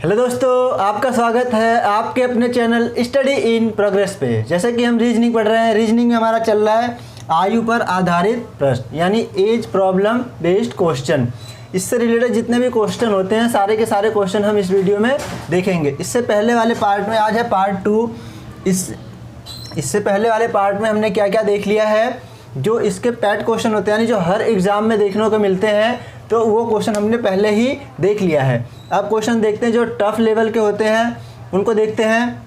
Hello दोस्तों, आपका स्वागत है आपके अपने चैनल स्टडी इन प्रोग्रेस पे। जैसे कि हम रीजनिंग पढ़ रहे हैं, रीजनिंग में हमारा चल रहा है आयु पर आधारित प्रश्न यानी एज प्रॉब्लम बेस्ड क्वेश्चन। इससे रिलेटेड जितने भी क्वेश्चन होते हैं सारे के सारे क्वेश्चन हम इस वीडियो में देखेंगे। इससे पहले वाले पार्ट में, आज है पार्ट 2। इससे पहले वाले पार्ट में हमने क्या क्या देख लिया है, जो इसके पैट क्वेश्चन होते हैं यानी जो हर एग्ज़ाम में देखने को मिलते हैं, तो वो क्वेश्चन हमने पहले ही देख लिया है। अब क्वेश्चन देखते हैं जो टफ लेवल के होते हैं, उनको देखते हैं।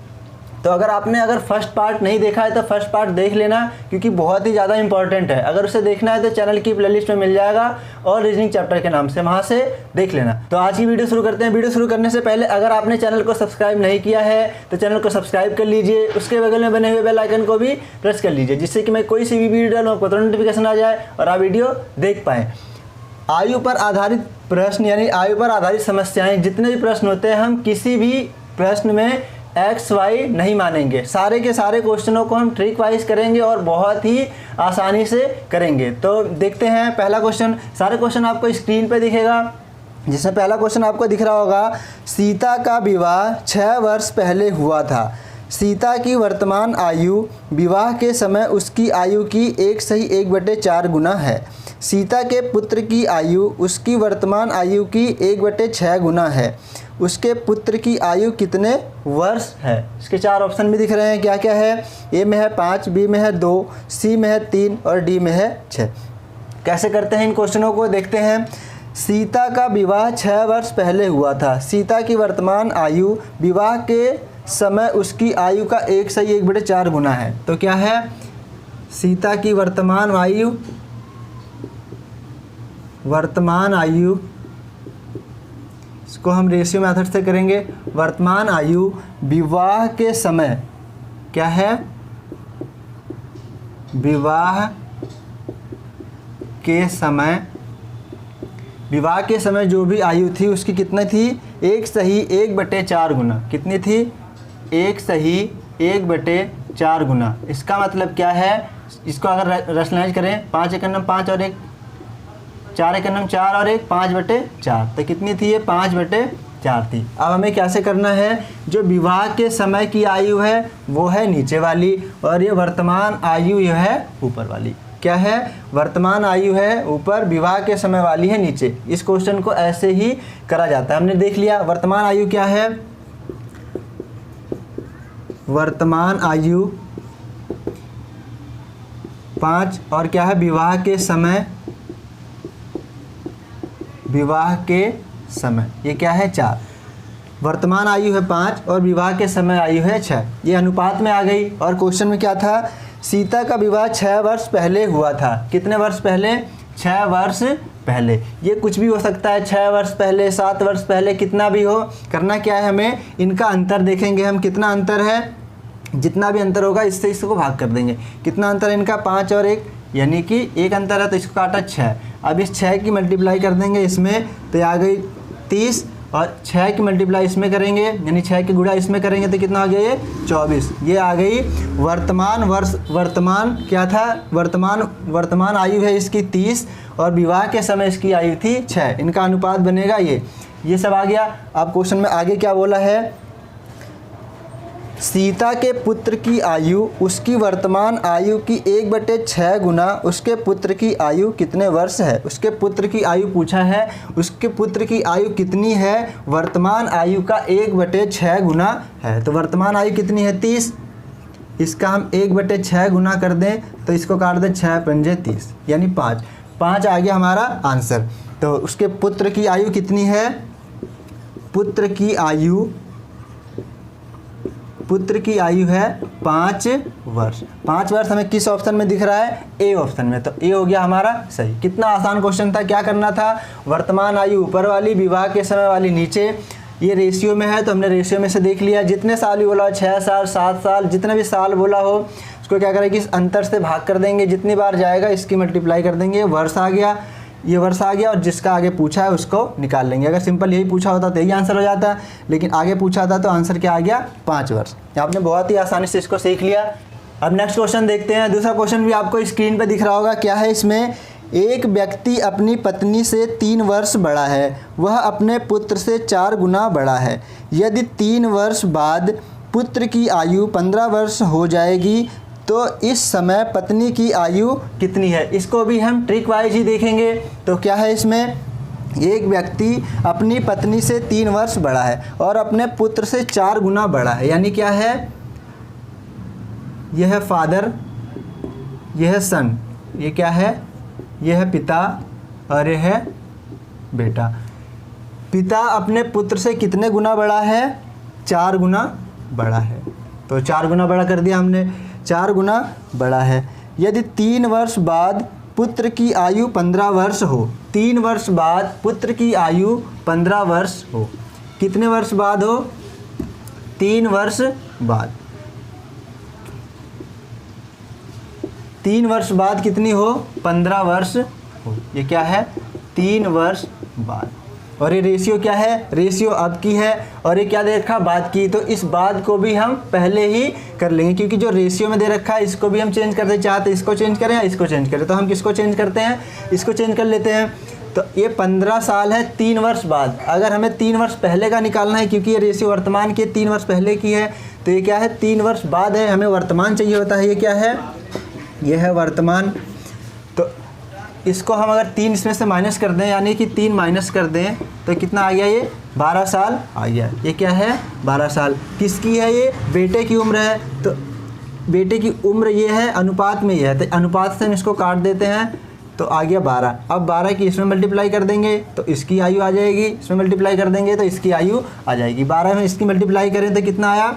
तो अगर फर्स्ट पार्ट नहीं देखा है तो फर्स्ट पार्ट देख लेना, क्योंकि बहुत ही ज़्यादा इंपॉर्टेंट है। अगर उसे देखना है तो चैनल की प्लेलिस्ट में मिल जाएगा और रीजनिंग चैप्टर के नाम से, वहाँ से देख लेना। तो आज की वीडियो शुरू करते हैं। वीडियो शुरू करने से पहले अगर आपने चैनल को सब्सक्राइब नहीं किया है तो चैनल को सब्सक्राइब कर लीजिए, उसके बगल में बने हुए बेल आइकन को भी प्रेस कर लीजिए, जिससे कि मैं कोई सी भी वीडियो डालूँ आपको तुरंत नोटिफिकेशन आ जाए और आप वीडियो देख पाएँ। आयु पर आधारित प्रश्न यानी आयु पर आधारित समस्याएं, जितने भी प्रश्न होते हैं हम किसी भी प्रश्न में एक्स वाई नहीं मानेंगे। सारे के सारे क्वेश्चनों को हम ट्रिक वाइज करेंगे और बहुत ही आसानी से करेंगे। तो देखते हैं पहला क्वेश्चन। सारे क्वेश्चन आपको स्क्रीन पे दिखेगा, जिसमें पहला क्वेश्चन आपको दिख रहा होगा, सीता का विवाह 6 वर्ष पहले हुआ था। सीता की वर्तमान आयु विवाह के समय उसकी आयु की 1/4 गुना है। सीता के पुत्र की आयु उसकी वर्तमान आयु की 1/6 गुना है। उसके पुत्र की आयु कितने वर्ष है? इसके 4 ऑप्शन भी दिख रहे हैं, क्या क्या है। ए में है 5, बी में है 2, सी में है 3 और डी में है 6। कैसे करते हैं इन क्वेश्चनों को, देखते हैं। सीता का विवाह 6 वर्ष पहले हुआ था। सीता की वर्तमान आयु विवाह के समय उसकी आयु का 1/4 गुना है। तो क्या है, सीता की वर्तमान आयु इसको हम रेशियो मेथड से करेंगे। वर्तमान आयु विवाह के समय क्या है, विवाह के समय जो भी आयु थी उसकी कितनी थी, 1/4 गुना। कितनी थी, 1/4 गुना। इसका मतलब क्या है, इसको अगर रैशनलाइज करें, 5 एकम 5 और 1 4 एकम 4 और 1 5/4, तो कितनी थी ये, 5/4 थी। अब हमें कैसे करना है, जो विवाह के समय की आयु है वो है नीचे वाली और ये वर्तमान आयु ये है ऊपर वाली। क्या है, वर्तमान आयु है ऊपर, विवाह के समय वाली है नीचे। इस क्वेश्चन को ऐसे ही करा जाता है। हमने देख लिया वर्तमान आयु क्या है, वर्तमान आयु 5 और क्या है, विवाह के समय ये क्या है, 4। वर्तमान आयु है 5 और विवाह के समय आयु है 6। ये अनुपात में आ गई। और क्वेश्चन में क्या था, सीता का विवाह 6 वर्ष पहले हुआ था। कितने वर्ष पहले, 6 वर्ष पहले। ये कुछ भी हो सकता है, 6 वर्ष पहले, 7 वर्ष पहले, कितना भी हो। करना क्या है, हमें इनका अंतर देखेंगे हम, कितना अंतर है। जितना भी अंतर होगा इससे इसको भाग कर देंगे। कितना अंतर है इनका, 5 और 1, यानी कि 1 अंतर है तो इसको काटा 6। अब इस 6 की मल्टीप्लाई कर देंगे इसमें, तो आ गई 30 और 6 की मल्टीप्लाई इसमें करेंगे यानी 6 की गुणा इसमें करेंगे तो कितना आ गया, ये 24। ये आ गई वर्तमान क्या था, वर्तमान आयु है इसकी 30 और विवाह के समय इसकी आयु थी 6। इनका अनुपात बनेगा ये सब आ गया। अब क्वेश्चन में आगे क्या बोला है, सीता के पुत्र की आयु उसकी वर्तमान आयु की 1/6 गुना उसके पुत्र की आयु कितने वर्ष है। उसके पुत्र की आयु पूछा है, उसके पुत्र की आयु कितनी है, वर्तमान आयु का 1/6 गुना है। तो वर्तमान आयु कितनी है, 30। इसका हम 1/6 गुना कर दें तो इसको काट दें 6 पंजे 30 यानी 5 आ गया हमारा आंसर। तो उसके पुत्र की आयु कितनी है, पुत्र की आयु है 5 वर्ष। 5 वर्ष हमें किस ऑप्शन में दिख रहा है, ए ऑप्शन में। तो ए हो गया हमारा सही। कितना आसान क्वेश्चन था। क्या करना था, वर्तमान आयु ऊपर वाली, विवाह के समय वाली नीचे। ये रेशियो में है तो हमने रेशियो में से देख लिया। जितने साल भी बोला हो, 6 साल 7 साल, जितने भी साल बोला हो उसको क्या करेंगे, इस अंतर से भाग कर देंगे। जितनी बार जाएगा इसकी मल्टीप्लाई कर देंगे। वर्ष आ गया, ये वर्ष आ गया और जिसका आगे पूछा है उसको निकाल लेंगे। अगर सिंपल यही पूछा होता तो यही आंसर हो जाता, लेकिन आगे पूछा था तो आंसर क्या आ गया, 5 वर्ष। आपने बहुत ही आसानी से इसको सीख लिया। अब नेक्स्ट क्वेश्चन देखते हैं। दूसरा क्वेश्चन भी आपको स्क्रीन पे दिख रहा होगा। क्या है इसमें, एक व्यक्ति अपनी पत्नी से 3 वर्ष बड़ा है, वह अपने पुत्र से 4 गुना बड़ा है। यदि 3 वर्ष बाद पुत्र की आयु 15 वर्ष हो जाएगी तो इस समय पत्नी की आयु कितनी है। इसको भी हम ट्रिक वाइज ही देखेंगे। तो क्या है इसमें, एक व्यक्ति अपनी पत्नी से 3 वर्ष बड़ा है और अपने पुत्र से 4 गुना बड़ा है, यानी क्या है, यह है फादर, यह है सन, ये क्या है, यह है पिता और यह है बेटा। पिता अपने पुत्र से कितने गुना बड़ा है, 4 गुना बड़ा है। तो 4 गुना बड़ा कर दिया हमने, 4 गुना बड़ा है। यदि 3 वर्ष बाद पुत्र की आयु 15 वर्ष हो, 3 वर्ष बाद पुत्र की आयु 15 वर्ष हो, कितने वर्ष बाद हो, 3 वर्ष बाद, 3 वर्ष बाद कितनी हो, 15 वर्ष हो। ये क्या है, 3 वर्ष बाद। और ये रेशियो क्या है, रेशियो अब की है और ये क्या दे रखा, बाद की। तो इस बाद को भी हम पहले ही कर लेंगे, क्योंकि जो रेशियो में दे रखा है इसको भी हम चेंज करते चाहते, इसको चेंज करें या इसको चेंज करें। तो हम किसको चेंज करते हैं, इसको चेंज कर लेते हैं। तो ये 15 साल है 3 वर्ष बाद। अगर हमें 3 वर्ष पहले का निकालना है, क्योंकि ये रेशियो वर्तमान की 3 वर्ष पहले की है, तो ये क्या है, 3 वर्ष बाद है, हमें वर्तमान चाहिए होता है। ये क्या है, ये है वर्तमान। तो इसको हम अगर 3 इसमें से माइनस कर दें, यानी कि 3 माइनस कर दें, तो कितना आ गया, ये 12 साल आ गया। ये क्या है, 12 साल। किसकी है, ये बेटे की उम्र है। तो बेटे की उम्र ये है, अनुपात में ये है, तो अनुपात से हम इसको काट देते हैं, तो आ गया 12। अब 12 की इसमें मल्टीप्लाई कर देंगे तो इसकी आयु आ जाएगी, इसमें मल्टीप्लाई कर देंगे तो इसकी आयु आ जाएगी। 12 में इसकी मल्टीप्लाई करें तो कितना आया,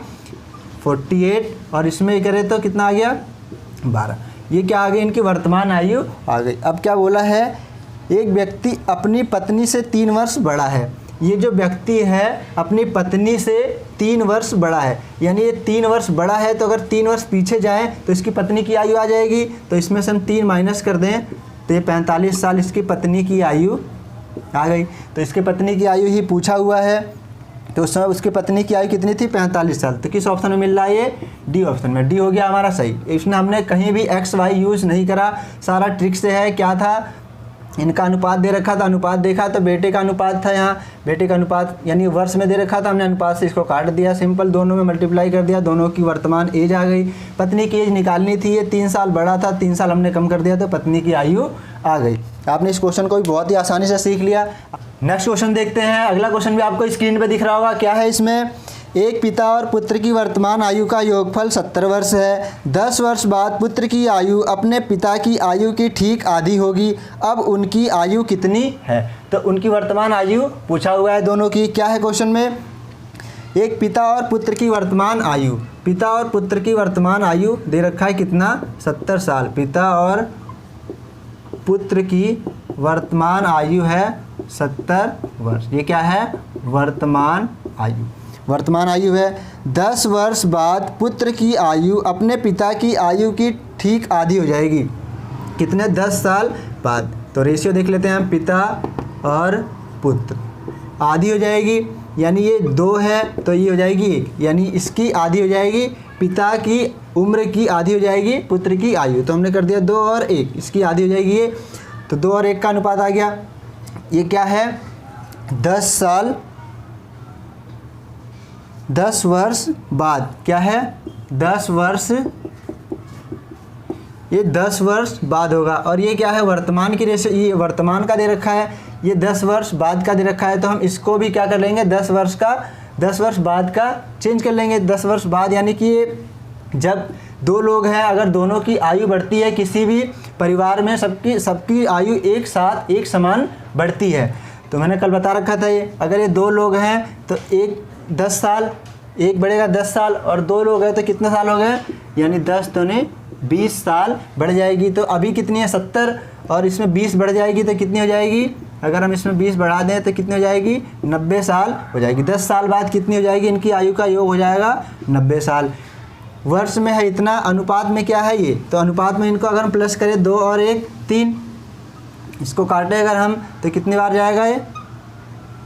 48, और इसमें करें तो कितना आ गया, 12। ये क्या आ गई, इनकी वर्तमान आयु आ गई। अब क्या बोला है, एक व्यक्ति अपनी पत्नी से 3 वर्ष बड़ा है। ये जो व्यक्ति है अपनी पत्नी से 3 वर्ष बड़ा है, यानी ये 3 वर्ष बड़ा है। तो अगर 3 वर्ष पीछे जाएं तो इसकी पत्नी की आयु आ जाएगी। तो इसमें से हम 3 माइनस कर दें तो ये 45 साल इसकी पत्नी की आयु आ गई। तो इसकी पत्नी की आयु ही पूछा हुआ है, तो उस समय उसकी पत्नी की आयु कितनी थी, 45 साल। तो किस ऑप्शन में मिल रहा है, ये डी ऑप्शन में। डी हो गया हमारा सही। इसमें हमने कहीं भी एक्स वाई यूज़ नहीं करा, सारा ट्रिक से है। क्या था, इनका अनुपात दे रखा था, अनुपात देखा तो बेटे का अनुपात था, यहाँ बेटे का अनुपात यानी वर्ष में दे रखा था, हमने अनुपात से इसको काट दिया, सिंपल, दोनों में मल्टीप्लाई कर दिया, दोनों की वर्तमान एज आ गई। पत्नी की एज निकालनी थी, ये 3 साल बड़ा था, 3 साल हमने कम कर दिया तो पत्नी की आयु आ गई। आपने इस क्वेश्चन को भी बहुत ही आसानी से सीख लिया। नेक्स्ट क्वेश्चन देखते हैं। अगला क्वेश्चन भी आपको स्क्रीन पे दिख रहा होगा। क्या है इसमें, एक पिता और पुत्र की वर्तमान आयु का योगफल 70 वर्ष है। 10 वर्ष बाद पुत्र की आयु अपने पिता की आयु की ठीक आधी होगी। अब उनकी आयु कितनी है। तो उनकी वर्तमान आयु पूछा हुआ है दोनों की। क्या है क्वेश्चन में, एक पिता और पुत्र की वर्तमान आयु, पिता और पुत्र की वर्तमान आयु दे रखा है कितना, 70 साल। पिता और पुत्र की वर्तमान आयु है 70 वर्ष। ये क्या है, वर्तमान आयु, वर्तमान आयु है। 10 वर्ष बाद पुत्र की आयु अपने पिता की आयु की ठीक आधी हो जाएगी। कितने, 10 साल बाद। तो रेशियो देख लेते हैं हम, पिता और पुत्र, आधी हो जाएगी, यानी ये 2 है तो ये हो जाएगी 1, यानी इसकी आधी हो जाएगी, पिता की उम्र की आधी हो जाएगी पुत्र की आयु। तो हमने कर दिया 2 और 1, इसकी आधी हो जाएगी ये, तो 2 और 1 का अनुपात आ गया। ये क्या है, 10 साल, 10 वर्ष बाद। क्या है, 10 वर्ष, ये 10 वर्ष बाद होगा। और ये क्या है, वर्तमान की रेशियो, ये वर्तमान का दे रखा है, ये 10 वर्ष बाद का दे रखा है। तो हम इसको भी क्या कर लेंगे, 10 वर्ष का, 10 वर्ष बाद का चेंज कर लेंगे। 10 वर्ष बाद यानी कि ये जब 2 लोग हैं, अगर दोनों की आयु बढ़ती है, किसी भी परिवार में सबकी आयु एक साथ एक समान बढ़ती है। तो मैंने कल बता रखा था ये, अगर ये 2 लोग हैं तो एक 10 साल, एक बढ़ेगा 10 साल, और 2 लोग हैं तो कितने साल हो गए, यानी 10 दूने 20 साल बढ़ जाएगी। तो अभी कितनी है, 70, और इसमें 20 बढ़ जाएगी तो कितनी हो जाएगी, अगर हम इसमें 20 बढ़ा दें तो कितनी हो जाएगी, 90 साल हो जाएगी। 10 साल बाद कितनी हो जाएगी, इनकी आयु का योग हो जाएगा 90 साल। वर्ष में है इतना, अनुपात में क्या है ये, तो अनुपात में इनको अगर हम प्लस करें 2 और 1 3, इसको काटें अगर हम तो कितनी बार जाएगा ये,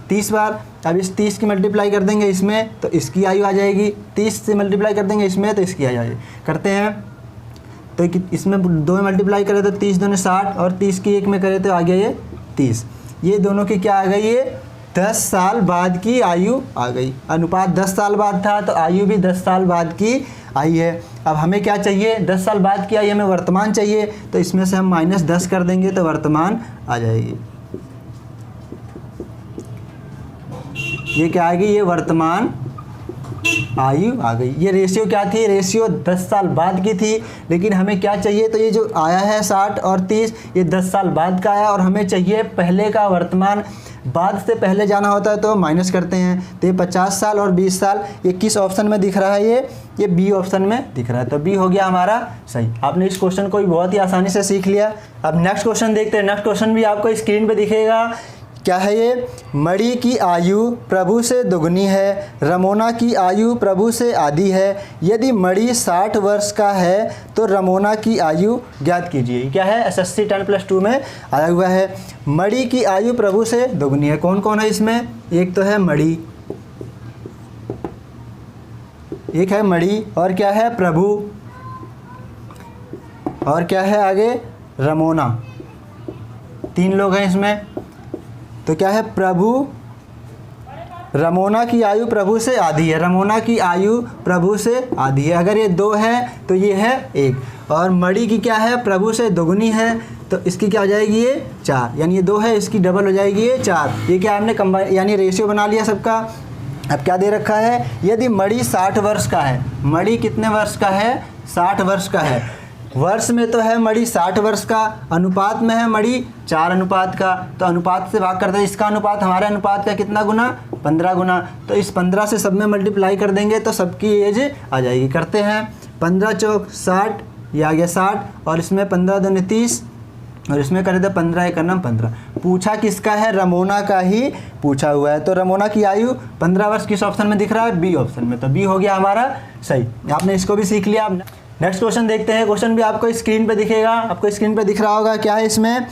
30 बार। अब इस 30 की मल्टीप्लाई कर देंगे इसमें तो इसकी आयु आ जाएगी, 30 से मल्टीप्लाई कर देंगे इसमें तो इसकी आयु आ जाएगी। करते हैं तो इसमें 2 में मल्टीप्लाई करें तो 30 दूने 60, और 30 की 1 में करें तो आ गया ये 30। ये दोनों की क्या आ गई, ये 10 साल बाद की आयु आ गई। अनुपात 10 साल बाद था तो आयु भी 10 साल बाद की आई है। अब हमें क्या चाहिए, 10 साल बाद की आयु, हमें वर्तमान चाहिए, तो इसमें से हम -10 कर देंगे तो वर्तमान आ जाएगी। ये क्या आएगी, ये वर्तमान आयु आ गई। ये रेशियो क्या थी, रेशियो 10 साल बाद की थी, लेकिन हमें क्या चाहिए, तो ये जो आया है 60 और 30 ये 10 साल बाद का आया, और हमें चाहिए पहले का वर्तमान। बाद से पहले जाना होता है तो माइनस करते हैं, तो ये 50 साल और 20 साल, ये किस ऑप्शन में दिख रहा है, ये बी ऑप्शन में दिख रहा है, तो बी हो गया हमारा सही। आपने इस क्वेश्चन को भी बहुत ही आसानी से सीख लिया। अब नेक्स्ट क्वेश्चन देखते हैं। नेक्स्ट क्वेश्चन भी आपको स्क्रीन पे दिखेगा। क्या है ये, मणि की आयु प्रभु से दुगनी है, रमोना की आयु प्रभु से आधी है। यदि मणि 60 वर्ष का है तो रमोना की आयु ज्ञात कीजिए। क्या है, SSC 10+2 में आया हुआ है। मणि की आयु प्रभु से दुगनी है। कौन कौन है इसमें, एक तो है मणि, एक है मणि, और क्या है प्रभु, और क्या है आगे रमोना। 3 लोग हैं इसमें। तो क्या है, प्रभु, रमोना की आयु प्रभु से आधी है, रमोना की आयु प्रभु से आधी है। अगर ये 2 है तो ये है 1, और मणि की क्या है, प्रभु से दोगुनी है, तो इसकी क्या हो जाएगी, ये 4, यानी ये 2 है, इसकी डबल हो जाएगी ये 4। ये क्या हमने कंबाइन यानी रेशियो बना लिया सबका। अब क्या दे रखा है, यदि मणि 60 वर्ष का है, मणि कितने वर्ष का है, 60 वर्ष का है। वर्ष में तो है मणि 60 वर्ष का, अनुपात में है मणि 4 अनुपात का, तो अनुपात से भाग करते हैं, इसका अनुपात हमारे अनुपात का कितना गुना, 15 गुना, तो इस 15 से सब में मल्टीप्लाई कर देंगे तो सबकी एज आ जाएगी। करते हैं, 15 चौक 60, ये आ गया 60, और इसमें 15 दूनी 30, और इसमें कर देते 15 1 नाम 15। पूछा किसका है, रमोना का ही पूछा हुआ है, तो रमोना की आयु 15 वर्ष किस ऑप्शन में दिख रहा है, बी ऑप्शन में, तो बी हो गया हमारा सही। आपने इसको भी सीख लिया। नेक्स्ट क्वेश्चन देखते हैं। क्वेश्चन भी आपको स्क्रीन पे दिखेगा, आपको स्क्रीन पे दिख रहा होगा। क्या है इसमें,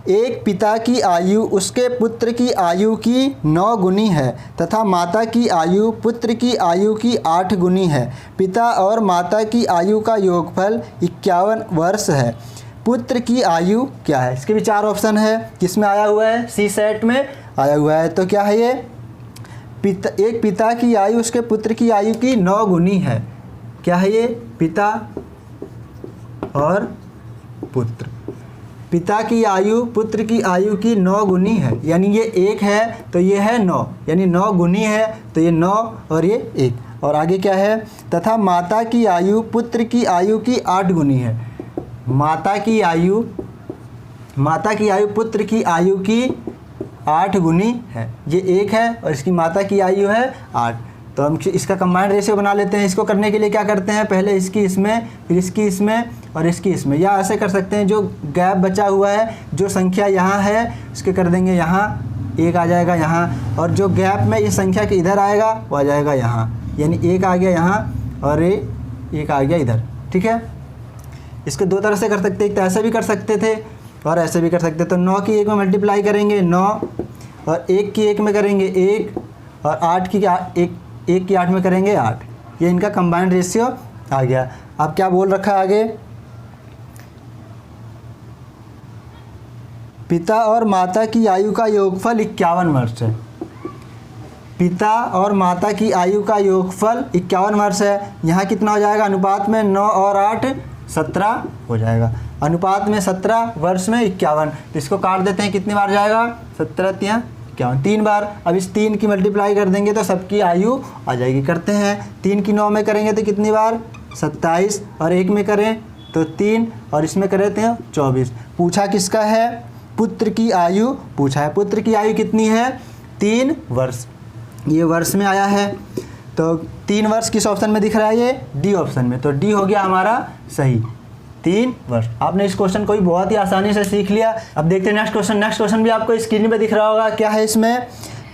एक पिता की आयु उसके पुत्र की आयु की 9 गुनी है तथा माता की आयु पुत्र की आयु की 8 गुनी है। पिता और माता की आयु का योगफल 51 वर्ष है। पुत्र की आयु क्या है, इसके भी 4 ऑप्शन है। किसमें आया हुआ है, सी सेट में आया हुआ है। तो क्या है ये, एक पिता की आयु उसके पुत्र की आयु की 9 गुनी है। क्या है ये, पिता और पुत्र, पिता की आयु पुत्र की आयु की 9 गुनी है, यानी ये 1 है तो ये है 9, यानी 9 गुनी है तो ये 9 और ये 1। और आगे क्या है, तथा माता की आयु पुत्र की आयु की 8 गुनी है। माता की आयु पुत्र की आयु की 8 गुनी है, ये 1 है और इसकी माता की आयु है 8। तो हम इसका कंबाइंड रेशियो बना लेते हैं। इसको करने के लिए क्या करते हैं, पहले इसकी इसमें, फिर इसकी इसमें और इसकी इसमें, या ऐसे कर सकते हैं जो गैप बचा हुआ है, जो संख्या यहाँ है इसके कर देंगे यहाँ, 1 आ जाएगा यहाँ, और जो गैप में ये संख्या के इधर आएगा वो आ जाएगा यहाँ, यानी 1 आ गया यहाँ और ये 1 आ गया इधर। ठीक है, इसको 2 तरह से कर सकते हैं, एक तो ऐसे भी कर सकते थे और ऐसे भी कर सकते। तो 9 की 1 में मल्टीप्लाई करेंगे 9, और 1 की 1 में करेंगे 1, और 8 की 1 की 8 में करेंगे 8। ये इनका कंबाइंड रेशियो आ गया। अब क्या बोल रखा है आगे, पिता और माता की आयु का योगफल 51 वर्ष है। पिता और माता की आयु का योगफल 51 वर्ष है। यहाँ कितना हो जाएगा, अनुपात में 9 और 8 17 हो जाएगा। अनुपात में 17, वर्ष में 51, तो इसको काट देते हैं, कितनी बार जाएगा, 17 × 51, 3 बार। अब इस 3 की मल्टीप्लाई कर देंगे तो सबकी आयु आ जाएगी। करते हैं, 3 की 9 में करेंगे तो कितनी बार, 27, और 1 में करें तो 3, और इसमें कर देते हैं 24। पूछा किसका है, पुत्र की आयु पूछा है। पुत्र की आयु कितनी है, 3 वर्ष, ये वर्ष में आया है। तो 3 वर्ष किस ऑप्शन में दिख रहा है, ये डी ऑप्शन में, तो डी हो गया हमारा सही, 3 वर्ष। आपने इस क्वेश्चन को भी बहुत ही आसानी से सीख लिया। अब देखते हैं नेक्स्ट क्वेश्चन। नेक्स्ट क्वेश्चन भी आपको स्क्रीन पे दिख रहा होगा। क्या है इसमें,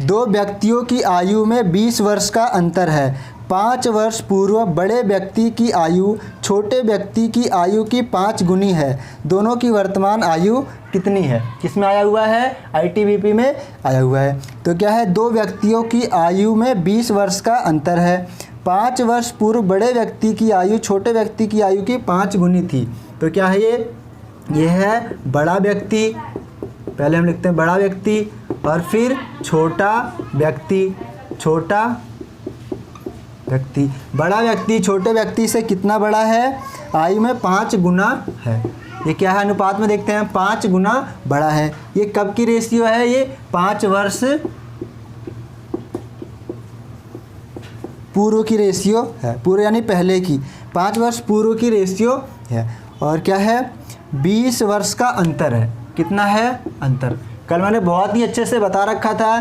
2 व्यक्तियों की आयु में 20 वर्ष का अंतर है। 5 वर्ष पूर्व बड़े व्यक्ति की आयु छोटे व्यक्ति की आयु की 5 गुनी है। दोनों की वर्तमान आयु कितनी है। किसमें आया हुआ है, ITBP में आया हुआ है। तो क्या है, 2 व्यक्तियों की आयु में 20 वर्ष का अंतर है। 5 वर्ष पूर्व बड़े व्यक्ति की आयु छोटे व्यक्ति की आयु की 5 गुनी थी। तो क्या है ये है बड़ा व्यक्ति, पहले हम लिखते हैं बड़ा व्यक्ति और फिर छोटा व्यक्ति। छोटा व्यक्ति, बड़ा व्यक्ति छोटे व्यक्ति से कितना बड़ा है? आयु में 5 गुना है। ये क्या है? अनुपात में देखते हैं, 5 गुना बड़ा है। ये कब की रेशियो है? ये 5 वर्ष पूर्व की रेशियो है। पूर्व यानी पहले की, 5 वर्ष पूर्व की रेशियो है। और क्या है? 20 वर्ष का अंतर है। कितना है? अंतर। कल मैंने बहुत ही अच्छे से बता रखा था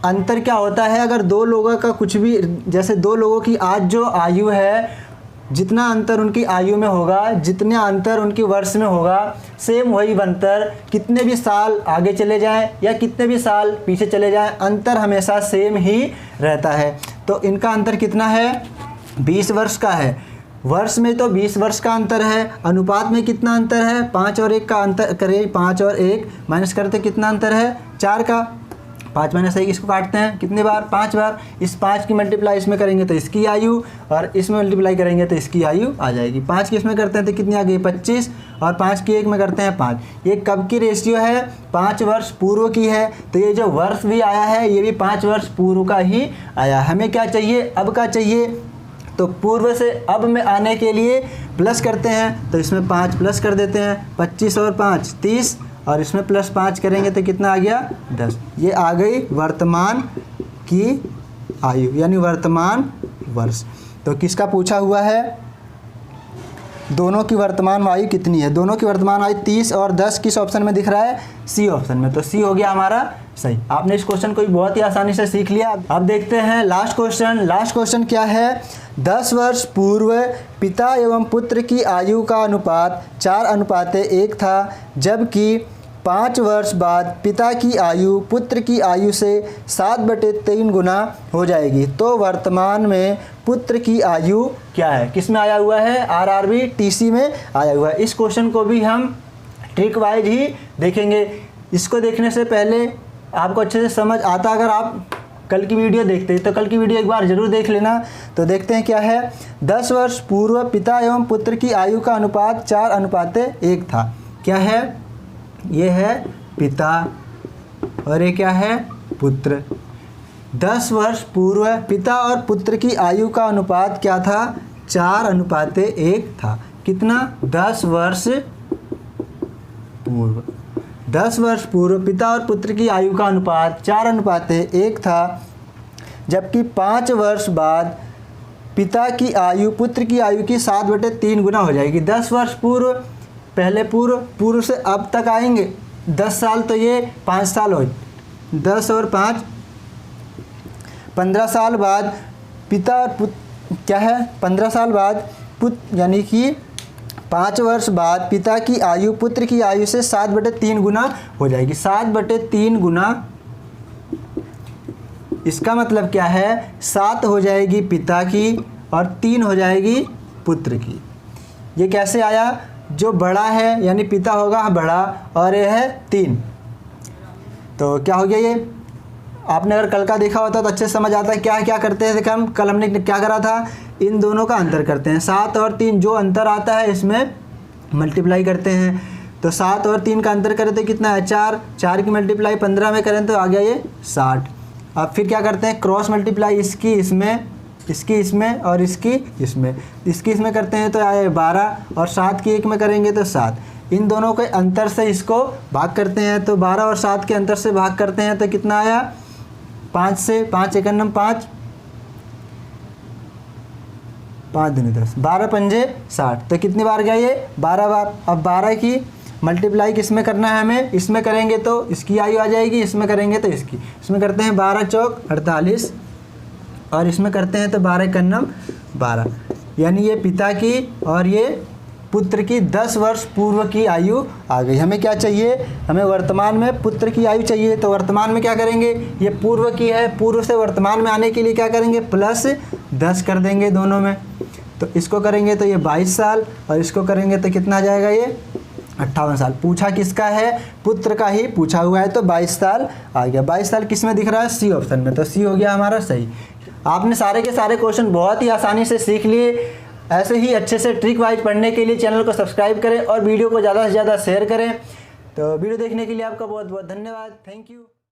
अंतर क्या होता है। अगर दो लोगों का कुछ भी, जैसे दो लोगों की आज जो आयु है, जितना अंतर उनकी आयु में होगा, जितने अंतर उनकी वर्ष में होगा, सेम वही अंतर कितने भी साल आगे चले जाएं या कितने भी साल पीछे चले जाएं, अंतर हमेशा सेम ही रहता है। तो इनका अंतर कितना है? 20 वर्ष का है। वर्ष में तो 20 वर्ष का अंतर है। अनुपात में कितना अंतर है? 5 और 1 का अंतर करें, 5 और 1 माइनस करते कितना अंतर है? 4 का। 5 माइनस 1 इसको काटते हैं कितने बार? 5 बार। इस 5 की मल्टीप्लाई इसमें करेंगे तो इसकी आयु, और इसमें मल्टीप्लाई करेंगे तो इसकी आयु आ जाएगी। 5 की इसमें करते हैं तो कितनी आ गई? 25, और 5 की 1 में करते हैं 5। ये कब की रेशियो है? 5 वर्ष पूर्व की है। तो ये जो वर्ष भी आया है ये भी 5 वर्ष पूर्व का ही आया। हमें क्या चाहिए? अब का चाहिए। तो पूर्व से अब में आने के लिए प्लस करते हैं, तो इसमें 5 प्लस कर देते हैं। 25 और 5 30, और इसमें प्लस 5 करेंगे तो कितना आ गया? 10। ये आ गई वर्तमान की आयु, यानी वर्तमान वर्ष। तो किसका पूछा हुआ है? दोनों की वर्तमान आयु कितनी है? दोनों की वर्तमान आयु 30 और 10 किस ऑप्शन में दिख रहा है? सी ऑप्शन में। तो सी हो गया हमारा सही। आपने इस क्वेश्चन को बहुत ही आसानी से सीख लिया। अब देखते हैं लास्ट क्वेश्चन। लास्ट क्वेश्चन क्या है? 10 वर्ष पूर्व पिता एवं पुत्र की आयु का अनुपात 4:1 था, जबकि 5 वर्ष बाद पिता की आयु पुत्र की आयु से 7/3 गुना हो जाएगी। तो वर्तमान में पुत्र की आयु क्या है? किस में आया हुआ है? आरआरबी टीसी में आया हुआ है। इस क्वेश्चन को भी हम ट्रिक वाइज ही देखेंगे। इसको देखने से पहले आपको अच्छे से समझ आता, अगर आप कल की वीडियो देखते तो कल की वीडियो एक बार ज़रूर देख लेना। तो देखते हैं क्या है। 10 वर्ष पूर्व पिता एवं पुत्र की आयु का अनुपात 4:1 था। क्या है? ये है पिता और ये क्या है? पुत्र। 10 वर्ष पूर्व पिता और पुत्र की आयु का अनुपात क्या था? 4:1 था। कितना? 10 वर्ष पूर्व। 10 वर्ष पूर्व पिता और पुत्र की आयु का अनुपात 4:1 था, जबकि 5 वर्ष बाद पिता की आयु पुत्र की आयु की 7/3 गुना हो जाएगी। 10 वर्ष पूर्व, पहले पूर्व से अब तक आएंगे 10 साल, तो ये 5 साल हो। 10 और 5 15 साल बाद पिता और पुत्र क्या है? 15 साल बाद पुत्र, यानी कि 5 वर्ष बाद पिता की आयु पुत्र की आयु से 7/3 गुना हो जाएगी। 7/3 गुना, इसका मतलब क्या है? 7 हो जाएगी पिता की और 3 हो जाएगी पुत्र की। ये कैसे आया? जो बड़ा है यानी पिता होगा बड़ा, और ये है 3, तो क्या हो गया? ये आपने अगर कल का देखा होता तो अच्छे से समझ आता है क्या क्या करते हैं। देखा कल हमने क्या करा था? इन दोनों का अंतर करते हैं। 7 और 3 जो अंतर आता है इसमें मल्टीप्लाई करते हैं। तो 7 और 3 का अंतर करें तो कितना है? 4। 4 की मल्टीप्लाई 15 में करें तो आ गया ये 60। अब फिर क्या करते हैं? क्रॉस मल्टीप्लाई इसकी इसमें, इसकी इसमें और इसकी इसमें। इसकी इसमें करते हैं तो आए 12, और 7 की 1 में करेंगे तो 7। इन दोनों के अंतर से इसको भाग करते हैं, तो 12 और 7 के अंतर से भाग करते हैं तो कितना आया? 5 से 5 एकन्नम 5, 5 दूनी 10, 12 पंजे 60। तो कितनी बार गया ये? 12 बार। अब 12 की मल्टीप्लाई किस में करना है हमें? इसमें करेंगे तो इसकी आयु आ जाएगी, इसमें करेंगे तो इसकी। इसमें करते हैं 12 चौक 48, और इसमें करते हैं तो 12 एकन्नम 12, यानी ये पिता की और ये पुत्र की 10 वर्ष पूर्व की आयु आ गई। हमें क्या चाहिए? हमें वर्तमान में पुत्र की आयु चाहिए। तो वर्तमान में क्या करेंगे? ये पूर्व की है, पूर्व से वर्तमान में आने के लिए क्या करेंगे? प्लस 10 कर देंगे दोनों में। तो इसको करेंगे तो ये 22 साल, और इसको करेंगे तो कितना आ जाएगा? ये 58 साल। पूछा किसका है? पुत्र का ही पूछा हुआ है, तो 22 साल आ गया। 22 साल किस में दिख रहा है? सी ऑप्शन में। तो सी हो गया हमारा सही। आपने सारे के सारे क्वेश्चन बहुत ही आसानी से सीख लिए। ऐसे ही अच्छे से ट्रिक वाइज पढ़ने के लिए चैनल को सब्सक्राइब करें और वीडियो को ज़्यादा से ज़्यादा शेयर करें। तो वीडियो देखने के लिए आपका बहुत बहुत धन्यवाद। Thank you.